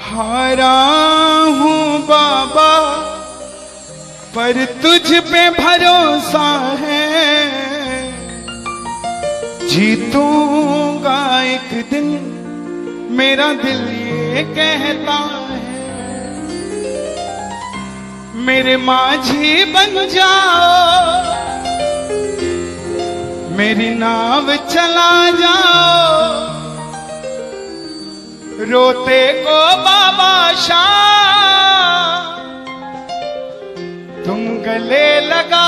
हारा हूँ बाबा पर तुझ पे भरोसा है, जीतूंगा एक दिन मेरा दिल ये कहता है। मेरे माझी बन जाओ, मेरी नाव चला जाओ, रोते को बाबा शाह तुम गले लगा।